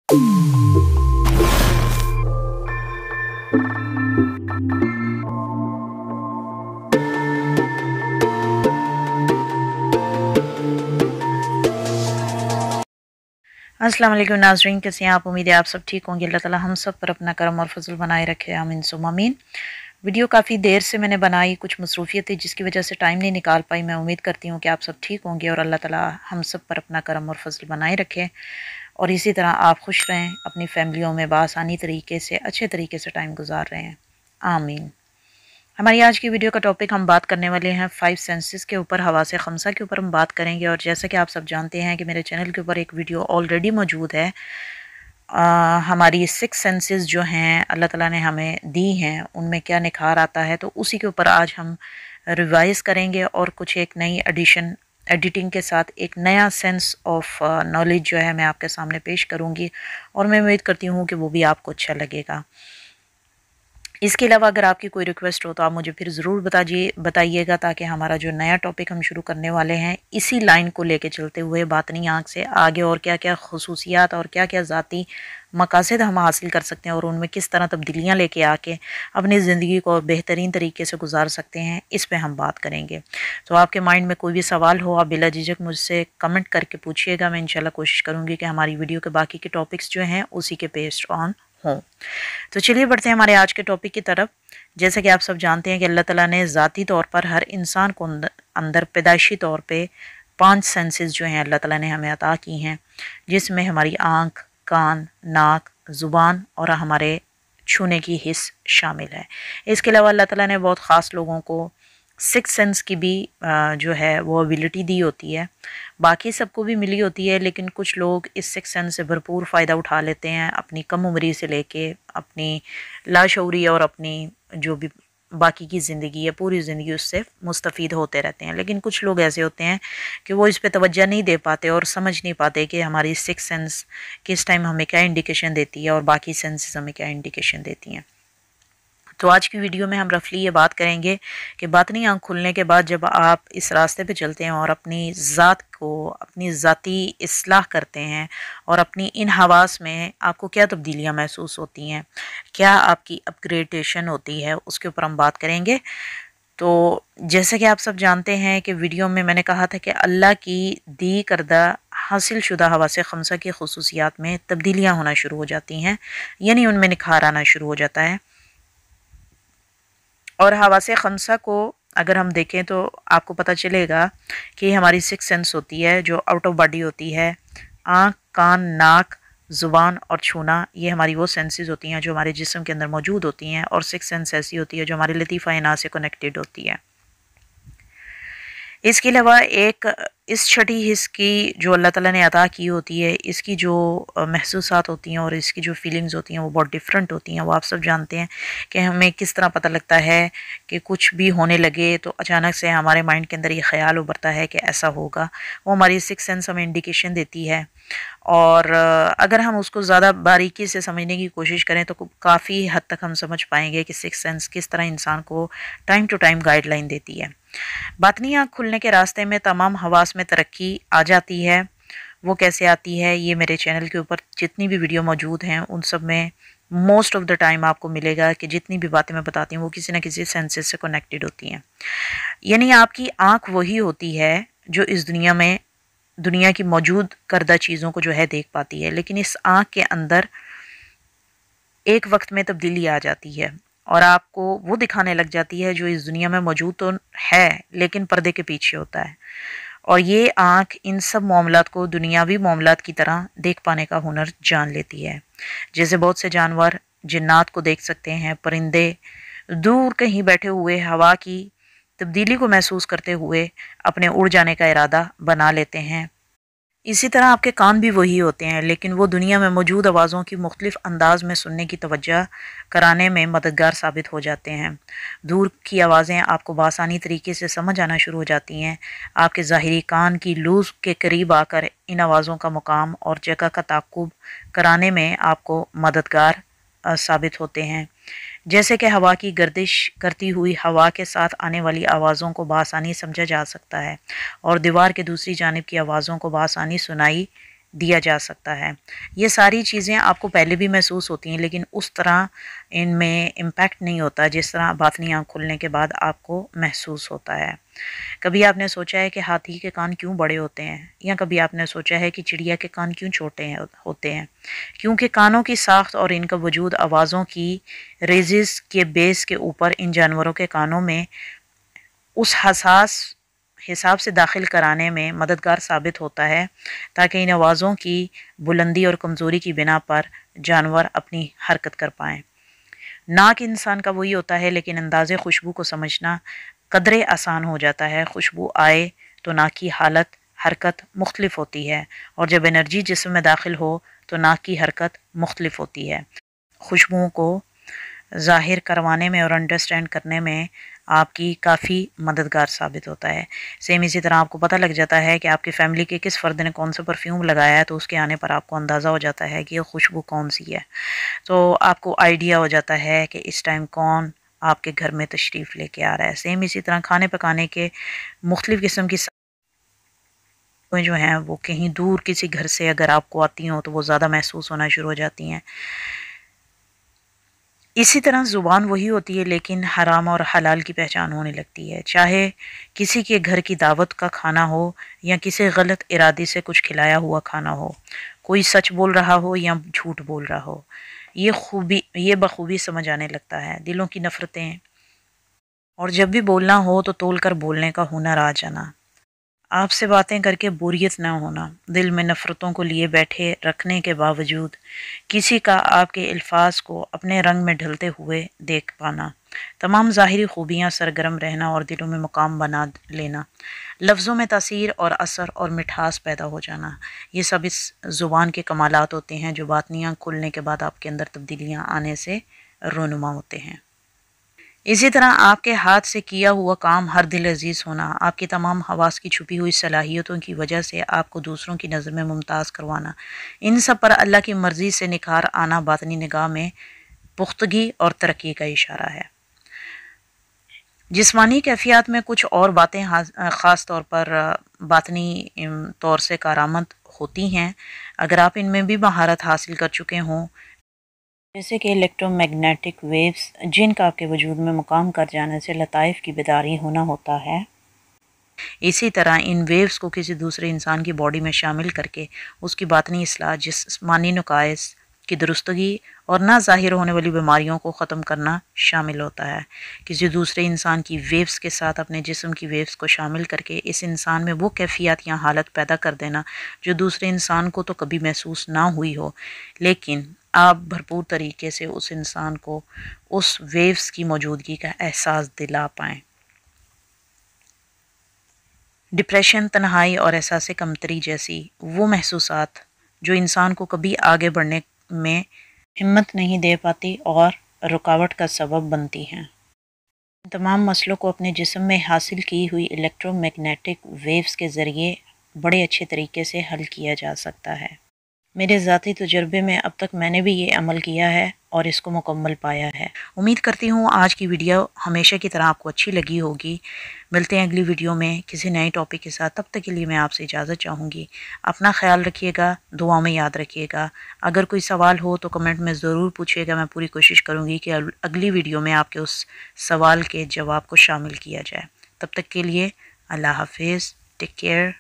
अस्सलाम वालेकुम नाज़रीन, कैसे हैं आप? उम्मीद है आप सब ठीक होंगे। अल्लाह ताला हम सब पर अपना करम और फजल बनाए रखे, आमीन सुम आमीन। वीडियो काफ़ी देर से मैंने बनाई, कुछ मसरूफियत थी जिसकी वजह से टाइम नहीं निकाल पाई। मैं उम्मीद करती हूँ कि आप सब ठीक होंगे और अल्लाह ताला हम सब पर अपना करम और फजल बनाए रखे और इसी तरह आप खुश रहें, अपनी फैमिलियों में बआसानी तरीके से अच्छे तरीके से टाइम गुजार रहे हैं, आमीन। हमारी आज की वीडियो का टॉपिक हम बात करने वाले हैं 5 सेंसेस के ऊपर, हवासे खमसा के ऊपर हम बात करेंगे। और जैसा कि आप सब जानते हैं कि मेरे चैनल के ऊपर एक वीडियो ऑलरेडी मौजूद है। हमारी 6 सेंसेस जो हैं अल्लाह ताला ने हमें दी हैं, उनमें क्या निखार आता है, तो उसी के ऊपर आज हम रिवाइज़ करेंगे और कुछ एक नई एडिटिंग के साथ एक नया सेंस ऑफ नॉलेज जो है मैं आपके सामने पेश करूँगी और मैं उम्मीद करती हूँ कि वो भी आपको अच्छा लगेगा। इसके अलावा अगर आपकी कोई रिक्वेस्ट हो तो आप मुझे फिर ज़रूर बताइएगा ताकि हमारा जो नया टॉपिक हम शुरू करने वाले हैं इसी लाइन को लेके चलते हुए बातनी आँख से आगे और क्या क्या खसूसियात और क्या क्या ज़ाती मकासद हम हासिल कर सकते हैं और उनमें किस तरह तब्दीलियाँ लेके आके अपनी ज़िंदगी को बेहतरीन तरीके से गुजार सकते हैं, इस पे हम बात करेंगे। तो आपके माइंड में कोई भी सवाल हो आप बिला झिझक मुझसे कमेंट करके पूछिएगा। मैं इंशाल्लाह कोशिश करूँगी कि हमारी वीडियो के बाकी के टॉपिक्स जो हैं उसी के बेस्ड ऑन हों। तो चलिए बढ़ते हैं हमारे आज के टॉपिक की तरफ। जैसे कि आप सब जानते हैं कि अल्लाह ताला ने ज़ाती तौर पर हर इंसान को अंदर पैदाइशी तौर पे 5 सेंसेस जो हैं अल्लाह ताला ने हमें अता की हैं, जिसमें हमारी आँख, कान, नाक, ज़ुबान और हमारे छूने की हिस्स शामिल है। इसके अलावा अल्लाह ताला ने बहुत ख़ास लोगों को 6 सेंस की भी जो है वो एबिलिटी दी होती है। बाकी सबको भी मिली होती है, लेकिन कुछ लोग इस 6 सेंस से भरपूर फ़ायदा उठा लेते हैं अपनी कम उम्री से लेके अपनी लाशऊरी और अपनी जो भी बाकी की ज़िंदगी है पूरी ज़िंदगी उससे मुस्तफ़ीद होते रहते हैं। लेकिन कुछ लोग ऐसे होते हैं कि वो इस पे तवज्जो नहीं दे पाते और समझ नहीं पाते कि हमारी 6 सेंस किस टाइम हमें क्या इंडिकेशन देती है और बाकी सेंसेस हमें क्या इंडिकेशन देती हैं। तो आज की वीडियो में हम रफली ये बात करेंगे कि बातनी आँख खुलने के बाद जब आप इस रास्ते पे चलते हैं और अपनी ज़ात को अपनी ज़ाती इस्लाह करते हैं और अपनी इन हवास में आपको क्या तब्दीलियाँ महसूस होती हैं, क्या आपकी अपग्रेडेशन होती है, उसके ऊपर हम बात करेंगे। तो जैसे कि आप सब जानते हैं कि वीडियो में मैंने कहा था कि अल्लाह की दी करदा हासिल शुदा हवासे खमसा की खसूसियात में तब्दीलियाँ होना शुरू हो जाती हैं, यानी उनमें निखार आना शुरू हो जाता है। और हवासे खमसा को अगर हम देखें तो आपको पता चलेगा कि हमारी 6 सेंस होती है जो आउट ऑफ बॉडी होती है। आँख, कान, नाक, ज़ुबान और छूना, ये हमारी वो सेंसेस होती हैं जो हमारे जिस्म के अंदर मौजूद होती हैं। और 6 सेंस ऐसी होती है जो हमारे लतीफ़ा इना से कनेक्टेड होती है। इसके अलावा एक इस छठी हिस्स की जो अल्लाह ताला ने अता की होती है, इसकी जो महसूसात होती हैं और इसकी जो फीलिंग्स होती हैं वो बहुत डिफरेंट होती हैं। वो आप सब जानते हैं कि हमें किस तरह पता लगता है कि कुछ भी होने लगे तो अचानक से हमारे माइंड के अंदर ये ख्याल उभरता है कि ऐसा होगा। वो हमारी 6 सेंस हमें इंडिकेशन देती है और अगर हम उसको ज़्यादा बारीकी से समझने की कोशिश करें तो काफ़ी हद तक हम समझ पाएंगे कि 6 सेंस किस तरह इंसान को टाइम टू टाइम गाइडलाइन देती है। बातनी आँख खुलने के रास्ते में तमाम हवास में तरक्की आ जाती है। वो कैसे आती है, ये मेरे चैनल के ऊपर जितनी भी वीडियो मौजूद हैं उन सब में मोस्ट ऑफ द टाइम आपको मिलेगा कि जितनी भी बातें मैं बताती हूँ वो किसी न किसी सेंसेस से कनेक्टेड होती हैं। यानी आपकी आँख वही होती है जो इस दुनिया में दुनिया की मौजूद करदा चीज़ों को जो है देख पाती है, लेकिन इस आँख के अंदर एक वक्त में तब्दीली आ जाती है और आपको वो दिखाने लग जाती है जो इस दुनिया में मौजूद तो है लेकिन पर्दे के पीछे होता है। और ये आँख इन सब मामलात को दुनियावी मामलात की तरह देख पाने का हुनर जान लेती है। जैसे बहुत से जानवर जिन्नात को देख सकते हैं, परिंदे दूर कहीं बैठे हुए हवा की तब्दीली को महसूस करते हुए अपने उड़ जाने का इरादा बना लेते हैं। इसी तरह आपके कान भी वही होते हैं, लेकिन वो दुनिया में मौजूद आवाज़ों की मुख्तलिफ अंदाज में सुनने की तवज्जो कराने में मददगार साबित हो जाते हैं। दूर की आवाज़ें आपको बआसानी तरीके से समझ आना शुरू हो जाती हैं। आपके ज़ाहिरी कान की लूज़ के करीब आकर इन आवाज़ों का मुकाम और जगह का ताक़ुब कराने में आपको मददगार साबित होते हैं। जैसे कि हवा की गर्दिश करती हुई हवा के साथ आने वाली आवाज़ों को बआसानी समझा जा सकता है और दीवार के दूसरी जानिब की आवाज़ों को बआसानी सुनाई دیا جا سکتا ہے۔ یہ ساری چیزیں آپ کو پہلے بھی محسوس ہوتی ہیں لیکن اس طرح ان میں امپیکٹ نہیں ہوتا جس طرح باطنی آنکھ کھلنے کے بعد آپ کو محسوس ہوتا ہے۔ کبھی آپ نے سوچا ہے کہ ہاتھی کے کان کیوں بڑے ہوتے ہیں، یا کبھی آپ نے سوچا ہے کہ چڑیا کے کان کیوں چھوٹے ہوتے ہیں؟ کیونکہ کانوں کی ساخت اور ان کا وجود آوازوں کی ریزز کے بیس کے اوپر ان جانوروں کے کانوں میں اس حساس حساب سے داخل کرانے میں مددگار ثابت ہوتا ہے تاکہ ان آوازوں کی بلندی اور کمزوری کی بنا پر جانور اپنی حرکت کر پائیں۔ ناک انسان کا وہی ہوتا ہے لیکن اندازے خوشبو کو سمجھنا قدرے آسان ہو جاتا ہے۔ خوشبو آئے تو ناک کی حالت حرکت مختلف ہوتی ہے، اور جب انرجی جسم میں داخل ہو تو ناک کی حرکت مختلف ہوتی ہے۔ خوشبوؤں کو ظاہر کروانے میں اور انڈرسٹینڈ کرنے میں آپ کی کافی مددگار ثابت ہوتا ہے۔ سیم اسی طرح آپ کو پتہ لگ جاتا ہے کہ آپ کی فیملی کے کس فرد نے کون سا پرفیوم لگایا ہے تو اس کے آنے پر آپ کو اندازہ ہو جاتا ہے کہ یہ خوشبو کون سی ہے، تو آپ کو آئیڈیا ہو جاتا ہے کہ اس ٹائم کون آپ کے گھر میں تشریف لے کے آ رہا ہے۔ سیم اسی طرح کھانے پکانے کے مختلف قسم کی جو ہیں وہ کہیں دور کسی گھر سے اگر آپ کو آتی ہوں تو وہ زیادہ محسوس ہونا شروع ہو جاتی ہیں۔ اسی طرح زبان وہی ہوتی ہے لیکن حرام اور حلال کی پہچان ہونے لگتی ہے، چاہے کسی کے گھر کی دعوت کا کھانا ہو یا کسی غلط ارادے سے کچھ کھلایا ہوا کھانا ہو، کوئی سچ بول رہا ہو یا جھوٹ بول رہا ہو، یہ بخوبی سمجھ آنے لگتا ہے۔ دلوں کی نفرتیں، اور جب بھی بولنا ہو تو تول کر بولنے کا ہنر آ جانا، آپ سے باتیں کر کے بوریت نہ ہونا، دل میں نفرتوں کو لیے بیٹھے رکھنے کے باوجود کسی کا آپ کے الفاظ کو اپنے رنگ میں ڈھلتے ہوئے دیکھ پانا، تمام ظاہری خوبیاں سرگرم رہنا اور دلوں میں مقام بنا لینا، لفظوں میں تاثیر اور اثر اور مٹھاس پیدا ہو جانا، یہ سب اس زبان کے کمالات ہوتے ہیں جو باطنیاں کھلنے کے بعد آپ کے اندر تبدیلیاں آنے سے رونما ہوتے ہیں۔ اسی طرح آپ کے ہاتھ سے کیا ہوا کام ہر دل عزیز ہونا، آپ کی تمام حواس کی چھپی ہوئی صلاحیتوں کی وجہ سے آپ کو دوسروں کی نظر میں ممتاز کروانا، ان سب پر اللہ کی مرضی سے نکھار آنا باطنی نگاہ میں پختگی اور ترقی کا اشارہ ہے۔ جسمانی کیفیات میں کچھ اور باتیں خاص طور پر باطنی طور سے کارآمد ہوتی ہیں اگر آپ ان میں بھی مہارت حاصل کر چکے ہوں، جیسے کہ الیکٹرو میگنیٹک ویوز جن کا آپ کے وجود میں مقام کر جانے سے لطائف کی بیداری ہونا ہوتا ہے۔ اسی طرح ان ویوز کو کسی دوسرے انسان کی باڈی میں شامل کر کے اس کی باطنی اصلاح، جسمانی نقائص کی درستگی اور نہ ظاہر ہونے والی بیماریوں کو ختم کرنا شامل ہوتا ہے۔ کسی دوسرے انسان کی ویوز کے ساتھ اپنے جسم کی ویوز کو شامل کر کے اس انسان میں وہ کیفیات یا حالت پیدا کر دینا جو دوسرے انسان کو تو کبھی محسوس نہ ہوئی ہو، لیکن آپ بھرپور طریقے سے اس انسان کو اس ویوز کی موجودگی کا احساس دلا پائیں۔ ڈپریشن، تنہائی اور احساس کمتری جیسی وہ محسوسات جو انسان کو کبھی آگے بڑھنے میں ہمت نہیں دے پاتی اور رکاوٹ کا سبب بنتی ہیں، ان تمام مسئلوں کو اپنے جسم میں حاصل کی ہوئی الیکٹرو میگنیٹک ویوز کے ذریعے بڑے اچھے طریقے سے حل کیا جا سکتا ہے۔ میرے ذاتی تجربے میں اب تک میں نے بھی یہ عمل کیا ہے اور اس کو مکمل پایا ہے۔ امید کرتی ہوں آج کی ویڈیو ہمیشہ کی طرح آپ کو اچھی لگی ہوگی۔ ملتے ہیں اگلی ویڈیو میں کسی نئے ٹاپک کے ساتھ، تب تک کے لیے میں آپ سے اجازت چاہوں گی۔ اپنا خیال رکھیے گا، دعا میں یاد رکھیے گا۔ اگر کوئی سوال ہو تو کمنٹ میں ضرور پوچھیے گا، میں پوری کوشش کروں گی کہ اگلی ویڈیو میں آپ کے اس سوال کے جواب کو شامل کیا جائے۔ تب تک کے لیے اللہ حافظ، ٹیک کیئر۔